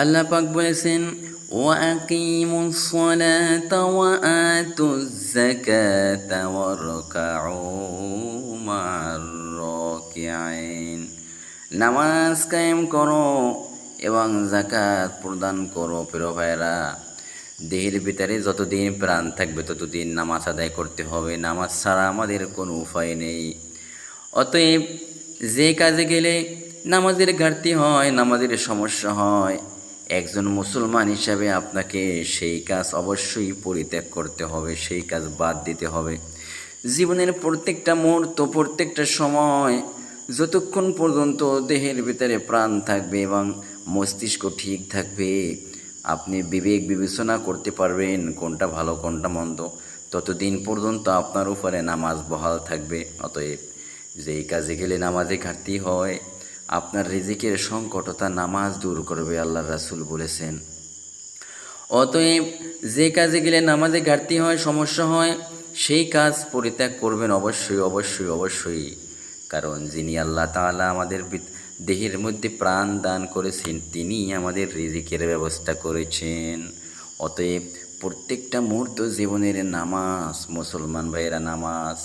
আল্লাহ পাক বলেছেন, ওয়াকিমুস সালাতা ওয়া আতুজ যাকাতা ওয়ারকাউ মা'আর রাকিঈন। নামাজ কায়েম করো এবং যাকাত প্রদান করো। প্রিয় ভাইরা, দেহের ভিতরে যতদিন প্রাণ থাকবে ততদিন নামাজ আদায় করতে হবে। নামাজ ছাড়া আমাদের কোনো উপায় নেই। অতএব যে কাজে গেলে নামাজের ঘাটতি হয়, নামাজের সমস্যা হয়, একজন মুসলমান হিসাবে আপনাকে সেই কাজ অবশ্যই পরিত্যাগ করতে হবে, সেই কাজ বাদ দিতে হবে। জীবনের প্রত্যেকটা মুহূর্ত, প্রত্যেকটা সময়, যতক্ষণ পর্যন্ত দেহের ভিতরে প্রাণ থাকবে এবং মস্তিষ্ক ঠিক থাকবে, আপনি বিবেক বিবেচনা করতে পারবেন কোনটা ভালো কোনটা মন্দ, ততদিন পর্যন্ত আপনার উপরে নামাজ বহাল থাকবে। অতএব যেই কাজে গেলে নামাজে ঘাটতি হয়, আপনার রিজিকের সংকটতা নামাজ দূর করবে, আল্লাহর রাসূল বলেছেন। অতএব যে কাজে গেলে নামাজে ঘাটতি হয়, সমস্যা হয়, সেই কাজ পরিত্যাগ করবেন অবশ্যই অবশ্যই অবশ্যই। কারণ যিনি আল্লাহ তাআলা আমাদের দেহের মধ্যে প্রাণ দান করেছেন, তিনি আমাদের রিজিকের ব্যবস্থা করেছেন। অতএব প্রত্যেকটা মুহূর্ত জীবনের নামাজ, মুসলমান ভাইয়েরা, নামাজ।